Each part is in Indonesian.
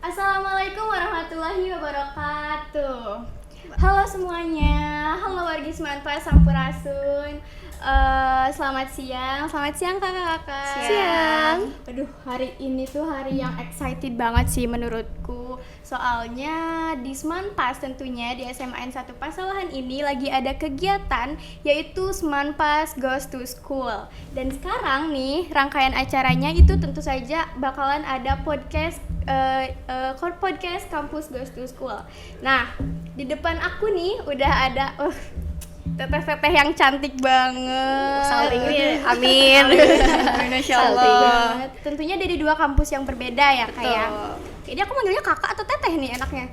Assalamualaikum warahmatullahi wabarakatuh. Halo semuanya, halo wargi Semanpa Sampurasun. Selamat siang kakak-kakak. Siang. Aduh, hari ini tuh hari yang excited banget sih menurutku. Soalnya di Semanpas tentunya di SMAN 1 Pasawahan ini lagi ada kegiatan yaitu Semanpas Goes to School. Dan sekarang nih rangkaian acaranya itu tentu saja bakalan ada podcast Kampus Goes to School. Nah, di depan aku nih udah ada teteh-teteh yang cantik banget. Saling nih, amin. Masya Allah. Tentunya dari dua kampus yang berbeda ya kayak. Jadi aku manggilnya kakak atau teteh nih enaknya?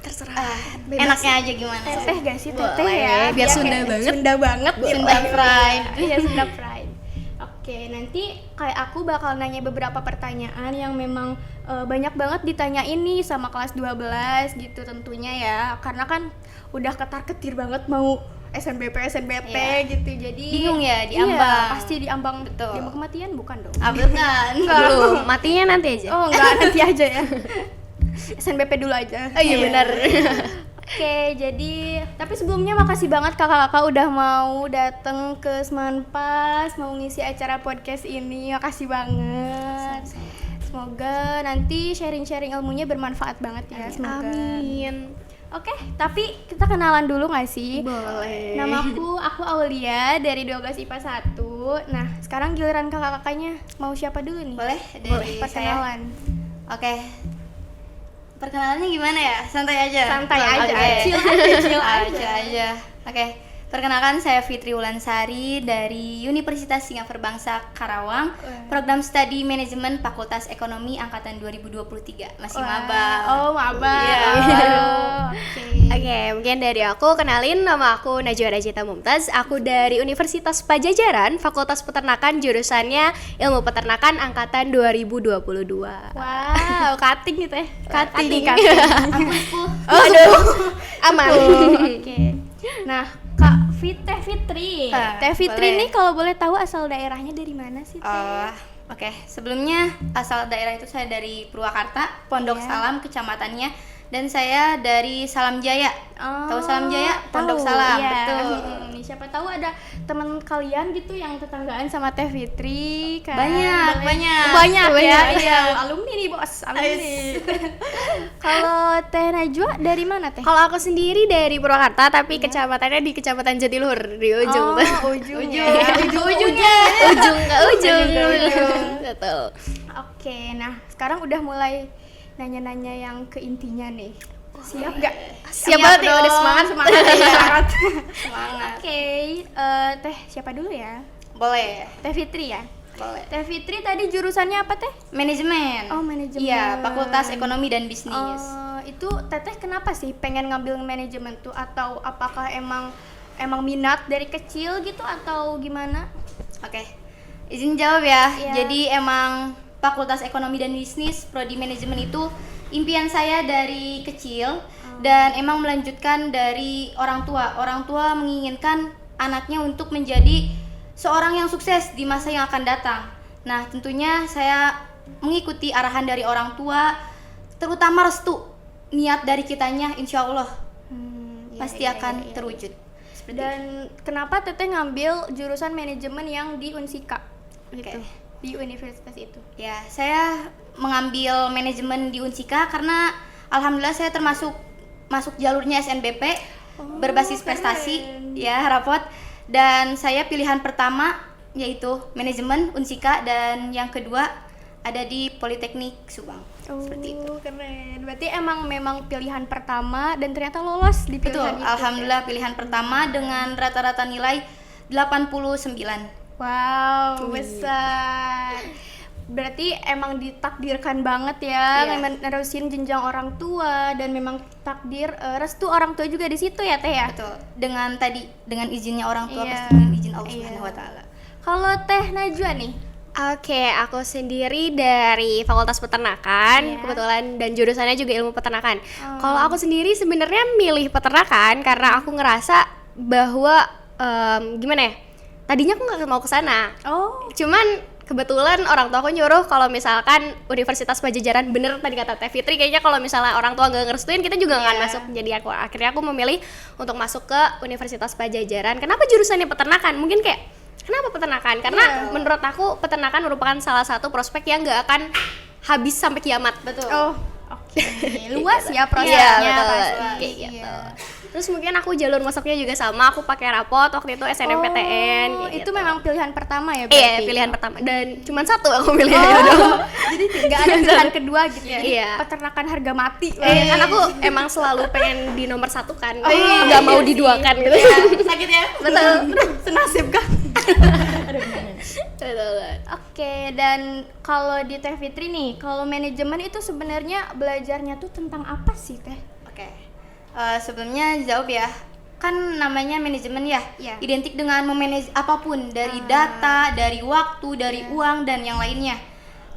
Terserah. Enaknya aja gimana? Teteh gak sih? Teteh Boleh, ya. biar Sunda banget. Sunda banget. Sunda pride. Iya, Sunda pride. Oke, nanti kayak aku bakal nanya beberapa pertanyaan yang memang banyak banget ditanyain nih sama kelas 12 gitu tentunya ya. Karena kan udah ketar-ketir banget mau SNBP Iya. gitu. Jadi Bingung ya, diambang. Iya, pasti diambang. Betul. Diambang kematian bukan dong? Bukan. Belum, matinya nanti aja. Oh, enggak, nanti aja ya. SNBP dulu aja. Oh iya benar. Oke, jadi tapi sebelumnya makasih banget kakak-kakak udah mau dateng ke Semanpas, mau ngisi acara podcast ini. Makasih banget. Semoga nanti sharing-sharing ilmunya bermanfaat banget ya. Semoga. Amin. Oke, tapi kita kenalan dulu gak sih? Boleh. Aku Aulia dari 12 IPA 1. Nah, sekarang giliran kakak-kakaknya. Mau siapa dulu nih? Boleh dari Perkenalan. Oke. Perkenalannya gimana ya? Santai aja. Santai aja. Oke. Chill aja. Oke. Perkenalkan saya Fitri Wulansari dari Universitas Singapura Bangsa Karawang, Program Studi Manajemen Fakultas Ekonomi angkatan 2023. Masih maba. Oh, maba. Iya. Oke, mungkin dari aku kenalin, nama aku Najwa Rajita Mumtaz. Aku dari Universitas Pajajaran, Fakultas Peternakan, jurusannya Ilmu Peternakan angkatan 2022. Wow, cutting gitu ya. Cutting. Aduh, aman. Oke. Nah, Kak Fitri. Teh Fitri boleh. nih kalau boleh tahu asal daerahnya dari mana sih, Teh? Oke. Sebelumnya asal daerah itu saya dari Purwakarta, Pondok Iya. Salam kecamatannya, dan saya dari Salam Jaya. Tahu Salam Jaya? Pondok Tahu, Salam, iya. betul. Nih, siapa tahu ada teman kalian gitu yang tetanggaan sama Teh Fitri kan. Banyak. Banyak ya. Banyak. Iya, alumni nih, Bos. Alumni. Kalau Teh Najwa dari mana, Teh? Kalau aku sendiri dari Purwakarta, tapi kecamatannya di Kecamatan Jatiluhur, di ujung tuh. Ujung. Ujungnya. Ujung ke ujung. Ujung ke ujung. Betul. Oke, nah sekarang udah mulai nanya-nanya yang ke intinya nih. Siap gak? Siap banget nih, udah semangat. Semangat. Semangat. Oke, Teh siapa dulu ya? Boleh. Teh Fitri ya? Boleh. Teh Fitri tadi jurusannya apa, Teh? Manajemen. Oh, manajemen. Iya, Fakultas Ekonomi dan Bisnis. Itu Teteh kenapa sih pengen ngambil manajemen tuh, atau apakah emang minat dari kecil gitu atau gimana? Oke. Izin jawab ya. Iya. Jadi emang Fakultas Ekonomi dan Bisnis Prodi Manajemen itu impian saya dari kecil dan emang melanjutkan dari orang tua. Orang tua menginginkan anaknya untuk menjadi seorang yang sukses di masa yang akan datang. Nah, tentunya saya mengikuti arahan dari orang tua, terutama restu niat dari kitanya, insya Allah pasti akan terwujud. Seperti itu. Dan kenapa Teteh ngambil jurusan manajemen yang di Unsika gitu? Oke. Di universitas itu. Ya, saya mengambil manajemen di Unsika karena alhamdulillah saya termasuk masuk jalurnya SNBP berbasis prestasi, ya rapot. Dan saya pilihan pertama yaitu manajemen Unsika dan yang kedua ada di Politeknik Subang. Seperti itu. Keren. Berarti memang pilihan pertama dan ternyata lolos di Betul, pilihan itu. alhamdulillah pilihan pertama dengan rata-rata nilai 89. Wow, besar. Berarti emang ditakdirkan banget ya, Iya. nerusin jenjang orang tua dan memang takdir restu orang tua juga di situ ya, Teh ya. Betul. Dengan izinnya orang tua Iya. pasti dengan izin Allah Iya. Subhanahu wa taala. Kalau Teh Najwa nih, Oke, aku sendiri dari Fakultas Peternakan, Iya. kebetulan, dan jurusannya juga Ilmu Peternakan. Kalau aku sendiri sebenarnya milih peternakan karena aku ngerasa bahwa gimana ya? Tadinya aku nggak mau ke sana. oh, Cuman kebetulan orang tua aku nyuruh kalau misalkan Universitas Pajajaran, bener tadi kata Teh Fitri, kayaknya kalau misalnya orang tua nggak ngerestuin kita juga nggak akan masuk. Jadi akhirnya aku memilih untuk masuk ke Universitas Pajajaran. Kenapa jurusannya peternakan? Mungkin kayak kenapa peternakan? Karena menurut aku peternakan merupakan salah satu prospek yang nggak akan habis sampai kiamat. Betul. Oh, oke. Luas ya Iya, prosesnya betul. pasti. Kayak gitu. Iya. Terus mungkin aku jalur masuknya juga sama, aku pakai rapot waktu itu SNMPTN. Oh, kayak itu gitu. memang pilihan pertama ya Iya, berarti? pilihan pertama dan cuman satu aku pilihannya dong. Jadi nggak ada pilihan kedua gitu ya? Iya. Peternakan harga mati. Kan aku emang selalu pengen di nomor satu kan, iya, nggak mau diduakan gitu. Sakit ya? Betul. Senasib kan? Betul. Oke, dan kalau di Teh Fitri nih, kalau manajemen itu sebenarnya belajarnya tuh tentang apa sih Teh? Oke. Sebelumnya jawab ya. Kan namanya manajemen ya, Iya. identik dengan memanage apapun dari data, dari waktu, dari uang dan yang lainnya.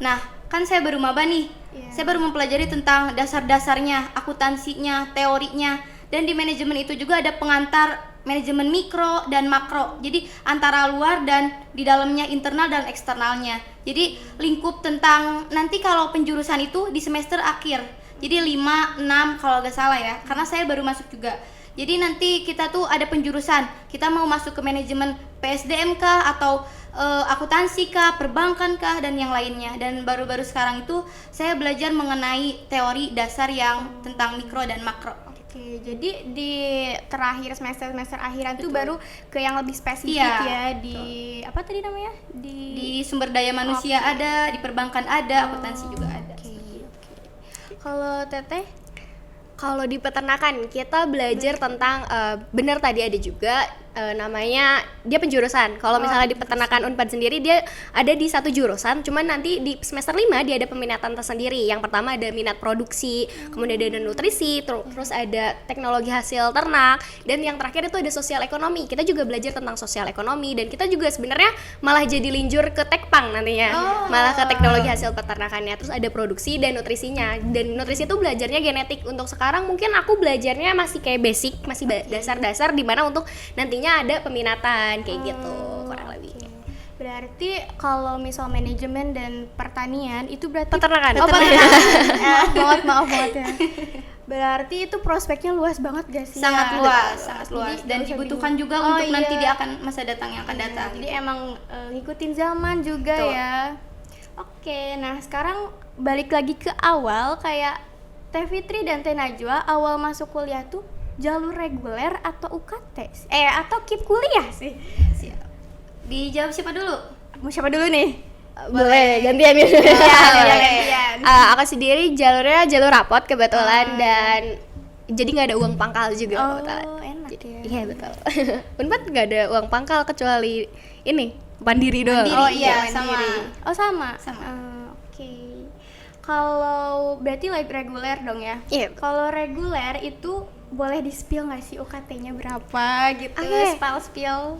Nah, kan saya baru maba nih. Iya. Saya baru mempelajari tentang dasar-dasarnya, akuntansinya, teorinya, dan di manajemen itu juga ada pengantar manajemen mikro dan makro. Jadi antara luar dan di dalamnya internal dan eksternalnya. Jadi lingkup tentang nanti kalau penjurusan itu di semester akhir. Jadi 5, 6 kalau nggak salah ya. Karena saya baru masuk juga. Jadi nanti kita tuh ada penjurusan. Kita mau masuk ke manajemen PSDM kah atau akuntansi kah, perbankan kah dan yang lainnya. Dan baru-baru sekarang itu saya belajar mengenai teori dasar yang tentang mikro dan makro. Oke, jadi di terakhir semester akhiran tuh baru ke yang lebih spesifik Iya, ya di apa tadi namanya? Di sumber daya manusia ada, di perbankan ada, akuntansi juga ada. Oke. Kalau Teteh? Kalau di peternakan kita belajar tentang benar tadi ada juga namanya dia penjurusan. Kalau misalnya di peternakan Unpad sendiri dia ada di satu jurusan, cuman nanti di semester 5 dia ada peminatan tersendiri. Yang pertama ada minat produksi, kemudian ada nutrisi, terus ada teknologi hasil ternak, dan yang terakhir itu ada sosial ekonomi. Kita juga belajar tentang sosial ekonomi dan kita juga sebenarnya malah jadi linjur ke tekpang nantinya. Malah ke teknologi hasil peternakannya. Terus ada produksi dan nutrisinya. Dan nutrisi itu belajarnya genetik. Untuk sekarang mungkin aku belajarnya masih kayak basic, masih dasar-dasar, di mana untuk nantinya ada peminatan kayak gitu kurang lebih. Berarti kalau misal manajemen dan pertanian itu berarti Peternakan. Oh, peternakan. Maaf banget ya. Berarti itu prospeknya luas banget gak sih? Sangat Ya? luas, sangat Jadi luas dan nggak usah dibutuhkan bingung. juga Oh, untuk nanti iya. di akan masa datang yang akan datang. Jadi emang ngikutin zaman juga Betul. ya. Oke, nah sekarang balik lagi ke awal, kayak Teh Fitri dan Teh Najwa awal masuk kuliah tuh jalur reguler atau UKT? Atau KIP kuliah sih? Siap. Dijawab siapa dulu? Mau siapa dulu nih? Boleh gantian ya. Gantian. Aku sendiri jalurnya jalur rapot kebetulan dan jadi nggak ada uang pangkal juga kebetulan. Oh, enak ya. Iya betul. Unpad nggak ada uang pangkal kecuali ini mandiri doang. Mandiri. Oh iya, Mandiri. sama. Oh sama. Sama. Oke. Kalau berarti like reguler dong ya? Iya. Kalau reguler itu boleh di-spill nggak sih UKT-nya berapa gitu? Oke. Spill.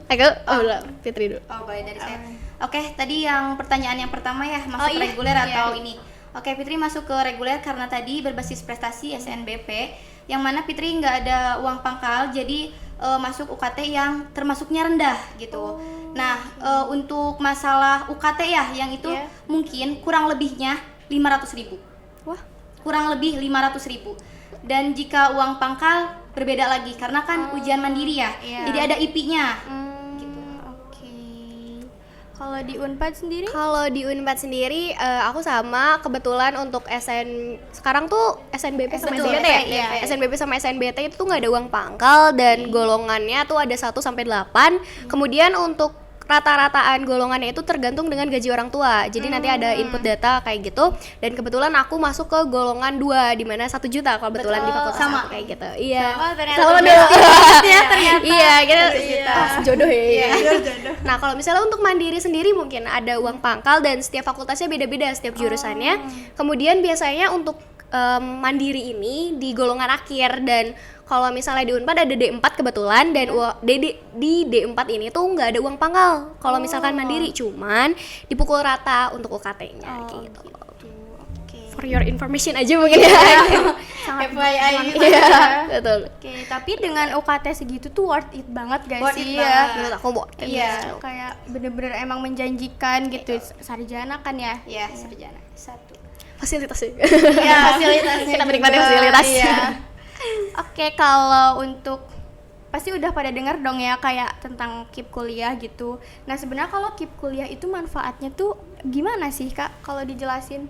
Aku belum Fitri dulu. Oh, boleh dari saya. Oke, tadi yang pertanyaan yang pertama ya, masuk iya. reguler atau Iya. ini. Oke, Fitri masuk ke reguler karena tadi berbasis prestasi SNBP, yang mana Fitri nggak ada uang pangkal, jadi masuk UKT yang termasuknya rendah gitu. Nah, untuk masalah UKT ya, yang itu Iya. mungkin kurang lebihnya 500.000. Wah. Kurang lebih 500.000. Dan jika uang pangkal berbeda lagi karena kan ujian mandiri ya. Iya. Jadi ada IP-nya. Oke. Kalau di Unpad sendiri? Kalau di Unpad sendiri aku sama kebetulan untuk sekarang tuh SNBP sama Betul, SNBT ya. iya. SNBP sama SNBT itu tuh nggak ada uang pangkal dan golongannya tuh ada 1 sampai 8. Kemudian untuk rata-rataan golongannya itu tergantung dengan gaji orang tua. Jadi nanti ada input data kayak gitu. Dan kebetulan aku masuk ke golongan 2 di mana 1 juta kalau kebetulan di fakultas sama. aku kayak gitu. Iya. Oh, ternyata Sama beda. dong. Ya, ternyata. Iya, kita Cita-cita. jodoh ya. Iya, Nah, kalau misalnya untuk mandiri sendiri mungkin ada uang pangkal dan setiap fakultasnya beda-beda setiap jurusannya. Kemudian biasanya untuk mandiri ini di golongan akhir, dan kalau misalnya di Unpad ada D4 kebetulan dan di D4 ini tuh nggak ada uang pangkal. Kalau misalkan mandiri cuman dipukul rata untuk UKT-nya kayak gitu. Oke. for your information aja mungkin ya. Sangat FYI gitu. Iya, betul. Oke, tapi dengan UKT segitu tuh worth it banget gak Worth sih it ya? banget. Menurut aku worth it. Iya. Kayak bener-bener emang menjanjikan gitu. Sarjana kan ya? Ya, sarjana satu. Fasilitasnya. Ya, fasilitasnya Kita menikmati juga. fasilitas. Iya. Oke, kalau untuk pasti udah pada dengar dong ya kayak tentang KIP kuliah gitu. Nah, sebenarnya kalau KIP kuliah itu manfaatnya tuh gimana sih, Kak? Kalau dijelasin?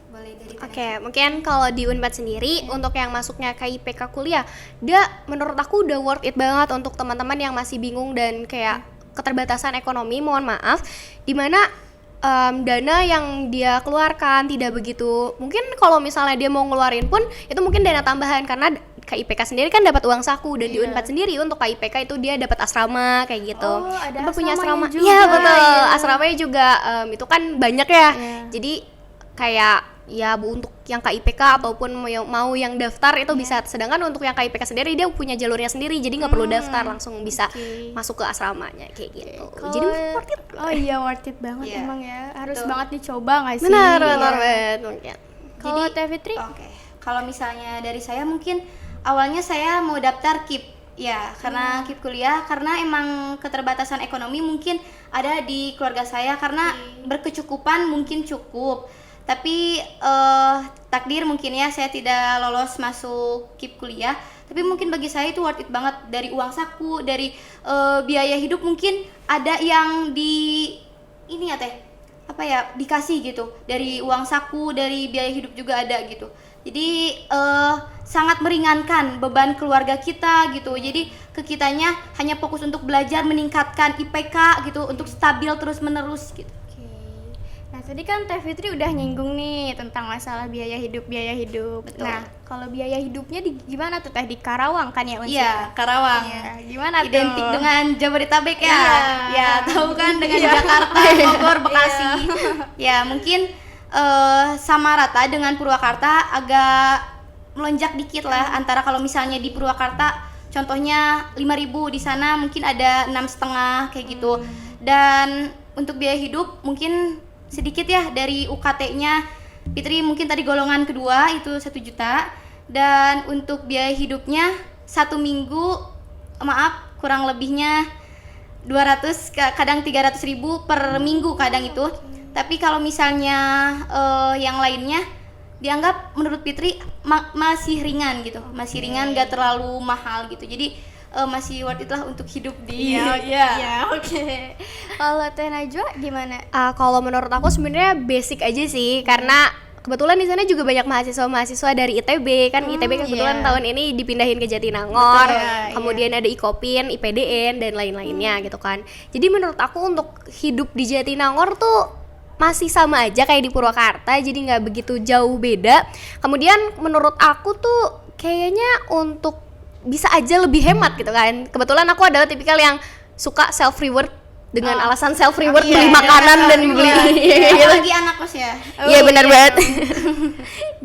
Boleh dari Oke, mungkin kalau di Unpad sendiri untuk yang masuknya ke IPK kuliah, dia menurut aku udah worth it banget untuk teman-teman yang masih bingung dan kayak keterbatasan ekonomi, mohon maaf, dimana dana yang dia keluarkan tidak begitu, mungkin kalau misalnya dia mau ngeluarin pun itu mungkin dana tambahan karena KIPK sendiri kan dapat uang saku dan di Iya. Unpad sendiri untuk KIPK itu dia dapat asrama kayak gitu. Oh, ada Unpad punya asramanya asrama. juga. Iya, betul. Iya. Asramanya juga itu kan banyak ya. Iya. Jadi kayak ya Bu untuk yang KIPK ataupun mau yang daftar itu bisa, sedangkan untuk yang KIPK sendiri dia punya jalurnya sendiri jadi nggak perlu daftar, langsung bisa Oke. masuk ke asramanya kayak gitu. Kalau- Jadi worth it. Oh iya, worth it banget Iya. emang ya. Harus Betul. banget dicoba nggak sih? Benar, Iya. benar banget mungkin. Kalau Jadi- Teh Fitri? Oke, kalau misalnya dari saya mungkin awalnya saya mau daftar KIP ya, karena KIP kuliah karena emang keterbatasan ekonomi mungkin ada di keluarga saya karena berkecukupan mungkin cukup. Tapi takdir mungkin ya saya tidak lolos masuk KIP kuliah. Tapi mungkin bagi saya itu worth it banget, dari uang saku, dari biaya hidup mungkin ada yang di ini ya Teh, apa ya, dikasih gitu dari uang saku, dari biaya hidup juga ada gitu. Jadi sangat meringankan beban keluarga kita gitu. Jadi ke kitanya hanya fokus untuk belajar, meningkatkan IPK gitu, untuk stabil terus menerus gitu. Oke. Nah, tadi kan Teh Fitri udah nyinggung nih tentang masalah biaya hidup. Betul. Nah, kalau biaya hidupnya di gimana tuh Teh, di Karawang kan ya Unsi? Iya, Karawang. Iya, gimana tuh? Identik dengan Jabodetabek ya. Iya. Ya, tahu kan dengan Jakarta, Bogor, Bekasi. Ya, mungkin sama rata dengan Purwakarta, agak melonjak dikit lah antara kalau misalnya di Purwakarta contohnya 5.000, di sana mungkin ada 6,5 kayak gitu. Dan untuk biaya hidup mungkin sedikit ya, dari UKT-nya Fitri mungkin tadi golongan kedua itu 1 juta, dan untuk biaya hidupnya 1 minggu maaf kurang lebihnya 200 kadang 300.000 per minggu kadang itu. Tapi kalau misalnya yang lainnya dianggap menurut Fitri masih ringan gitu, masih ringan, gak terlalu mahal gitu. Jadi masih worth it lah untuk hidup di Iya, oke. Kalau Teh Najwa gimana? Kalau menurut aku sebenarnya basic aja sih, karena kebetulan di sana juga banyak mahasiswa dari ITB kan. ITB kebetulan iya. tahun ini dipindahin ke Jatinangor. Betul, iya. Kemudian ada IKOPIN, IPDN dan lain-lainnya gitu kan. Jadi menurut aku untuk hidup di Jatinangor tuh masih sama aja kayak di Purwakarta, jadi nggak begitu jauh beda. Kemudian menurut aku tuh kayaknya untuk bisa aja lebih hemat gitu kan. Kebetulan aku adalah tipikal yang suka self reward dengan alasan self reward, Iya, beli makanan dan beli gitu. apalagi anak kos ya. Iya benar banget.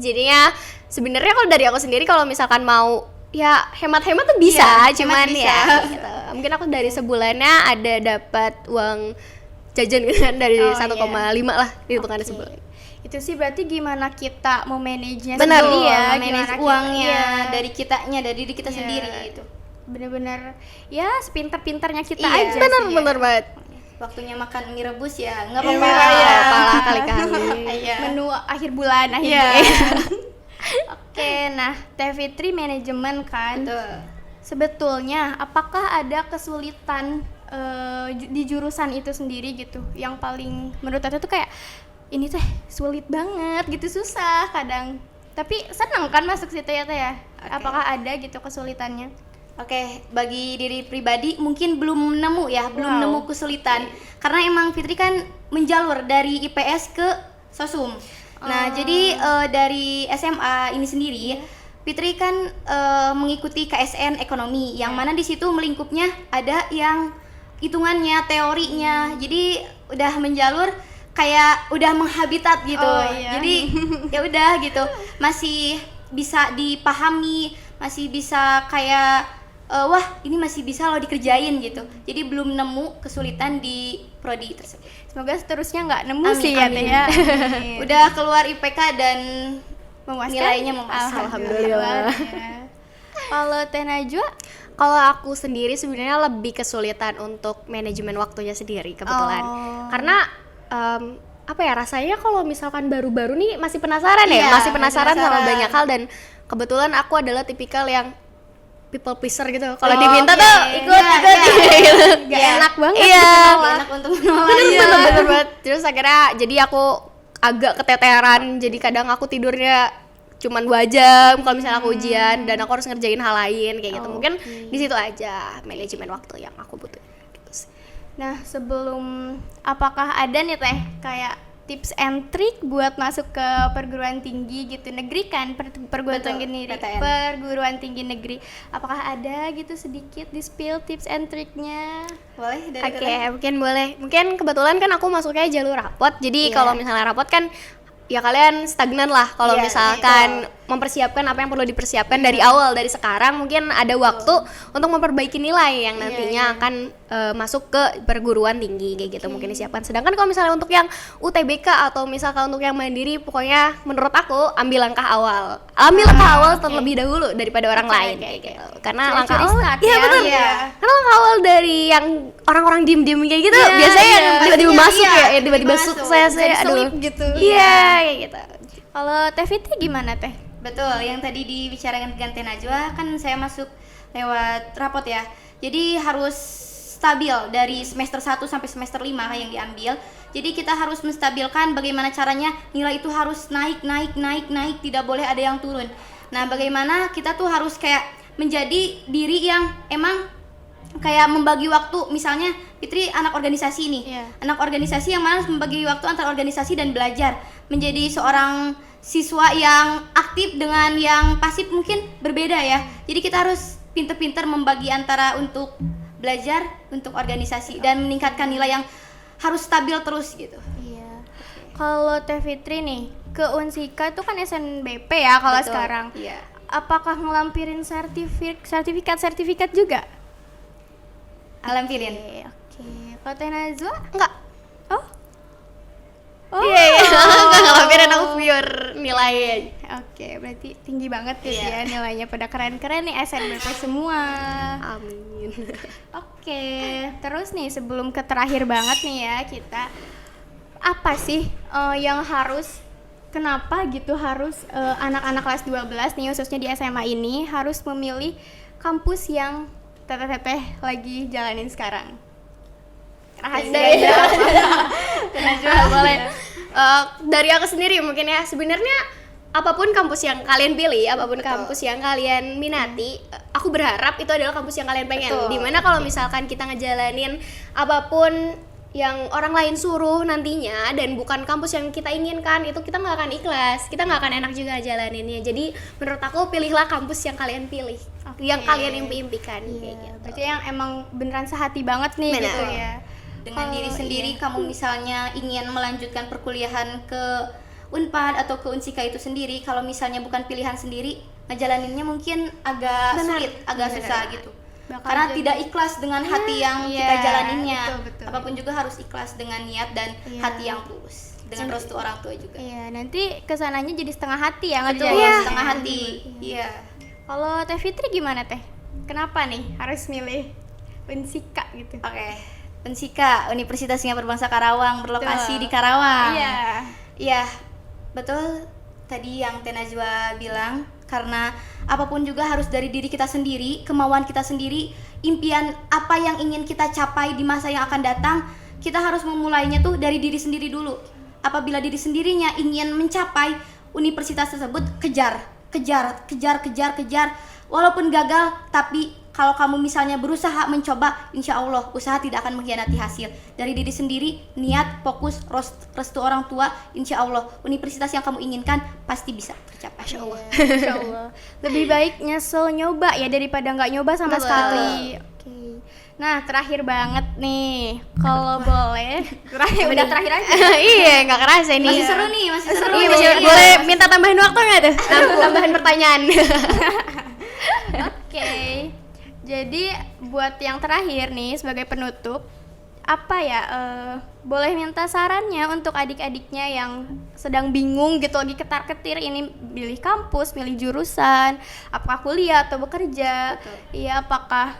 Jadinya sebenarnya kalau dari aku sendiri kalau misalkan mau ya hemat-hemat tuh bisa, Iya, cuman hemat ya bisa. gitu. Mungkin aku dari sebulannya ada dapat uang jajan gitu kan dari Oh, 1,5 lah hitungannya Oke. sebulan. Itu sih berarti gimana kita memanage-nya Benar. sendiri ya, manage gimana kita- uangnya iya. dari kitanya, dari diri kita Iya. sendiri gitu. Bener-bener ya sepintar-pintarnya kita Iya, aja Benar, sih ya. benar banget. Waktunya makan mie rebus ya, nggak Iya, apa-apa. iya. Apalah kali-kali. Iya. Menu akhir bulan Iya. Oke, nah Teh Fitri manajemen kan. Betul. Sebetulnya apakah ada kesulitan di jurusan itu sendiri gitu yang paling menurut Teh tuh kayak ini teh sulit banget gitu, susah kadang, tapi senang kan masuk situ ya Teh ya? Oke. Apakah ada gitu kesulitannya? Oke, bagi diri pribadi mungkin belum nemu ya, belum Wow. nemu kesulitan. Karena emang Fitri kan menjalur dari IPS ke Sosum. Nah, jadi dari SMA ini sendiri, Fitri kan mengikuti KSN Ekonomi, yang mana di situ melingkupnya ada yang hitungannya, teorinya. Jadi udah menjalur kayak udah menghabitat gitu. Oh, iya. Jadi ya udah gitu, masih bisa dipahami, masih bisa kayak wah ini masih bisa loh dikerjain gitu. Jadi belum nemu kesulitan di prodi tersebut. Semoga seterusnya nggak nemu Amin, sih ya amin. Teh ya. Amin. Udah keluar IPK dan Memuaskan? nilainya memuaskan. Alhamdulillah. Ya. Kalau Teh Najwa? Kalau aku sendiri sebenarnya lebih kesulitan untuk manajemen waktunya sendiri kebetulan. Oh. Karena apa ya, rasanya kalau misalkan baru-baru nih masih penasaran Iya, masih penasaran sama penasaran. banyak hal, dan kebetulan aku adalah tipikal yang people pleaser gitu. Kalau Oh, diminta oke. tuh ikut Iya, gitu. Gak Iya. enak banget Iya. gitu Nggak nolak. enak untuk menolak. Bener banget. Terus akhirnya jadi aku agak keteteran, jadi kadang aku tidurnya cuman 2 jam kalau misalnya aku ujian dan aku harus ngerjain hal lain kayak gitu. Mungkin di situ aja manajemen waktu yang aku butuh gitu sih. Nah, sebelum apakah ada nih Teh kayak tips and trick buat masuk ke perguruan tinggi gitu negeri kan, perguruan Betul, tinggi negeri, PTN. perguruan tinggi negeri. Apakah ada gitu sedikit di spill tips and tricknya? Boleh dari Oke, Teteh? mungkin boleh. Mungkin kebetulan kan aku masuknya jalur rapot. Jadi Iya. kalau misalnya rapot kan ya kalian stagnan lah kalau Iya, misalkan mempersiapkan apa yang perlu dipersiapkan dari awal, dari sekarang mungkin ada waktu untuk memperbaiki nilai yang nantinya akan masuk ke perguruan tinggi kayak gitu, mungkin disiapkan. Sedangkan kalau misalnya untuk yang UTBK atau misalkan untuk yang mandiri, pokoknya menurut aku ambil langkah awal terlebih dahulu daripada orang lain kayak gitu. Karena langkah Curi awal, start iya ya. betul. Iya. Karena langkah awal dari yang orang-orang diem-diem kayak gitu, Iya, biasanya iya. yang tiba-tiba Pastinya, masuk iya, ya tiba-tiba masuk. sukses ya, Jadi aduh. selip gitu. Iya, kayak gitu. Kalau Teh Fitri gimana Teh? Betul, yang tadi dibicarakan dengan Teh Najwa kan saya masuk lewat rapot ya. Jadi harus stabil dari semester 1 sampai semester 5 yang diambil. Jadi kita harus menstabilkan bagaimana caranya nilai itu harus naik, tidak boleh ada yang turun. Nah, bagaimana kita tuh harus kayak menjadi diri yang emang kayak membagi waktu. Misalnya Fitri anak organisasi nih. Iya. Anak organisasi yang mana harus membagi waktu antara organisasi dan belajar. Menjadi seorang siswa yang aktif dengan yang pasif mungkin berbeda ya. Jadi kita harus pinter-pinter membagi antara untuk belajar, untuk organisasi dan meningkatkan nilai yang harus stabil terus gitu. Iya. Kalau Teh Fitri nih ke Unsika itu kan SNBP ya kalau Betul, sekarang. iya. Apakah ngelampirin sertifikat juga? Alampirin. Oke. Kalau Teh Najwa? Enggak. Oh. Oh. Iya, enggak ngelampirin, aku pure nilai aja. Oke, berarti tinggi banget gitu Iya. ya nilainya, pada keren-keren nih SNBP semua. Amin. Oke, terus nih sebelum ke terakhir banget nih ya kita, apa sih yang harus, kenapa gitu harus anak-anak kelas 12 nih khususnya di SMA ini harus memilih kampus yang teteh-teteh lagi jalanin sekarang? Rahasia ya. Boleh. Dari aku sendiri mungkin ya, sebenarnya apapun kampus yang kalian pilih, apapun kampus yang kalian minati, aku berharap itu adalah kampus yang kalian pengen. Betul. Dimana kalau misalkan kita ngejalanin apapun yang orang lain suruh nantinya dan bukan kampus yang kita inginkan, itu kita nggak akan ikhlas, kita nggak akan enak juga jalaninnya. Jadi menurut aku pilihlah kampus yang kalian pilih, yang kalian impikan kayak gitu. Berarti yang emang beneran sehati banget nih Benar. gitu ya. Dengan diri Oh, sendiri kamu misalnya ingin melanjutkan perkuliahan ke Unpad atau ke Unsika itu sendiri, kalau misalnya bukan pilihan sendiri, ngejalaninnya mungkin agak Benar. sulit, agak Benar. susah gitu. Bakal Karena jadi- tidak ikhlas dengan hati yang iya, kita jalaninnya. betul. Apapun juga harus ikhlas dengan niat dan Iya. hati yang tulus, dengan restu orang tua juga. Iya, nanti kesananya jadi setengah hati ya Betul, ngerjain. setengah hati. Iya. Kalau Teh Fitri gimana Teh? Kenapa nih harus milih Unsika gitu? Oke. Unsika, Universitas Singapura Bangsa Karawang, berlokasi Betul. di Karawang. Iya. Iya, betul tadi yang Teh Najwa bilang, karena apapun juga harus dari diri kita sendiri, kemauan kita sendiri, impian apa yang ingin kita capai di masa yang akan datang, kita harus memulainya tuh dari diri sendiri dulu. Apabila diri sendirinya ingin mencapai universitas tersebut, kejar. Walaupun gagal, tapi kalau kamu misalnya berusaha mencoba, insya Allah usaha tidak akan mengkhianati hasil. Dari diri sendiri, niat, fokus, restu orang tua, insya Allah universitas yang kamu inginkan pasti bisa tercapai. Insya Allah. Insya Allah. Lebih baik nyesel nyoba ya daripada nggak nyoba sama Betul. sekali. Oke. Nah, terakhir banget nih, kalau boleh, udah terakhir aja. Iya, nggak kerasa nih. Masih seru nih, masih seru. Iya, nih. masih boleh minta tambahin waktu nggak tuh? Tambahan pertanyaan. Oke. Jadi buat yang terakhir nih sebagai penutup, apa ya, boleh minta sarannya untuk adik-adiknya yang sedang bingung gitu, lagi ketar-ketir ini pilih kampus, milih jurusan, apakah kuliah atau bekerja. Iya, apakah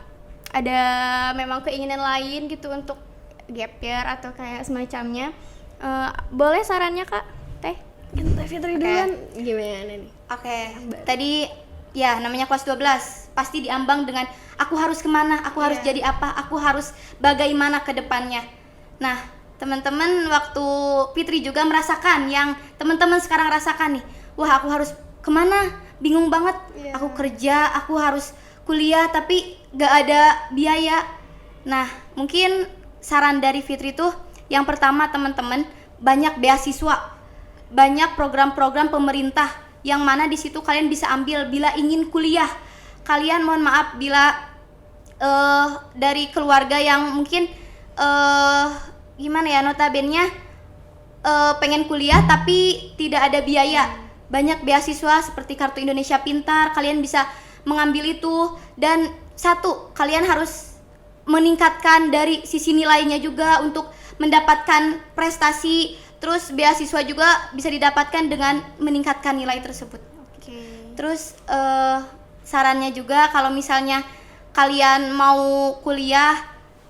ada memang keinginan lain gitu untuk gap year atau kayak semacamnya. Boleh sarannya Kak Teh? Teh Fitri duluan gimana nih? Oke, tadi ya namanya kelas 12 pasti diambang dengan aku harus kemana, aku harus jadi apa, aku harus bagaimana ke depannya. Nah, teman-teman waktu Fitri juga merasakan yang teman-teman sekarang rasakan nih. Wah, aku harus kemana? Bingung banget. Aku kerja, aku harus kuliah tapi gak ada biaya. Nah, mungkin saran dari Fitri tuh yang pertama teman-teman, banyak beasiswa, banyak program-program pemerintah yang mana di situ kalian bisa ambil bila ingin kuliah. Kalian mohon maaf bila dari keluarga yang mungkin gimana ya, notabene pengen kuliah tapi tidak ada biaya. Banyak beasiswa seperti Kartu Indonesia Pintar, kalian bisa mengambil itu. Dan satu, kalian harus meningkatkan dari sisi nilainya juga untuk mendapatkan prestasi. Terus beasiswa juga bisa didapatkan dengan meningkatkan nilai tersebut. Terus sarannya juga kalau misalnya kalian mau kuliah,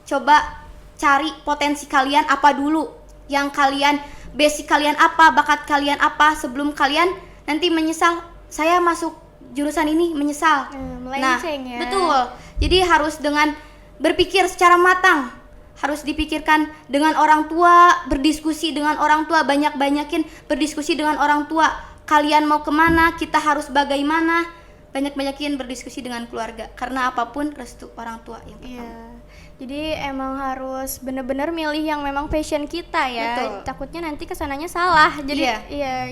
coba cari potensi kalian apa dulu, yang kalian basic kalian apa, bakat kalian apa, sebelum kalian nanti menyesal saya masuk jurusan ini menyesal. Melenceng ya. Betul. Jadi harus dengan berpikir secara matang. Harus dipikirkan dengan orang tua, berdiskusi dengan orang tua, banyak-banyakin berdiskusi dengan orang tua. Kalian mau kemana, kita harus bagaimana, banyak-banyakin berdiskusi dengan keluarga. Karena apapun restu orang tua yang pertama. Iya. Jadi emang harus bener-bener milih yang memang passion kita ya. Betul. Takutnya nanti kesananya salah. Jadi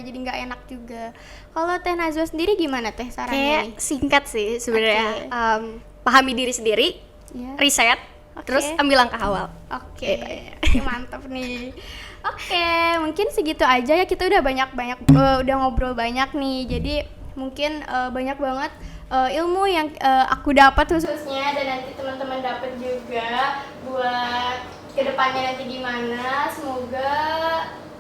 jadi nggak enak juga. Kalau Teh Najwa sendiri gimana Teh sarannya Kayak nih? singkat sih sebenarnya. Pahami diri sendiri, Iya. riset, terus ambil langkah awal. Oke, mantap nih. Oke, mungkin segitu aja ya, kita udah udah ngobrol banyak nih. Jadi mungkin banyak banget ilmu yang aku dapat khususnya, dan nanti teman-teman dapat juga buat kedepannya nanti gimana. Semoga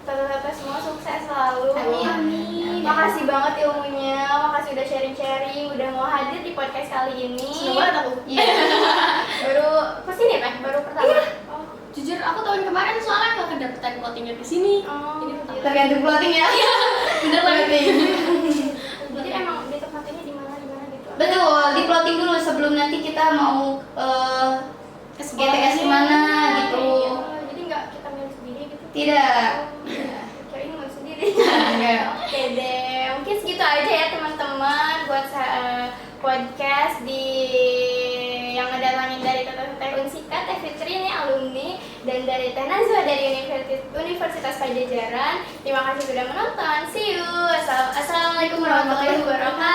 teteh semua sukses selalu. Amin. Makasih banget ilmunya, makasih udah sharing-sharing, udah mau hadir di podcast kali ini. Seneng banget aku. Iya. Baru kesini Teh, baru pertama. Iya. Jujur aku tahun kemarin soalnya nggak kedapetan plottingnya di sini. Oh, Jadi gitu. Tergantung plotting ya. bener lagi. Jadi emang ditempatnya di mana gitu. Betul, di plotting dulu sebelum nanti kita mau Ke sekolah GTS di mana gitu. Jadi nggak kita milih sendiri gitu. Tidak. Kirain milih sendiri. Oke deh, mungkin segitu aja ya teman-teman buat podcast di yang ngedatangin dari Teh Unsika, Teh Fitri nih alumni, dan dari Teh Najwa dari Universitas Pajajaran. Terima kasih sudah menonton. See you. Assalamualaikum warahmatullahi wabarakatuh.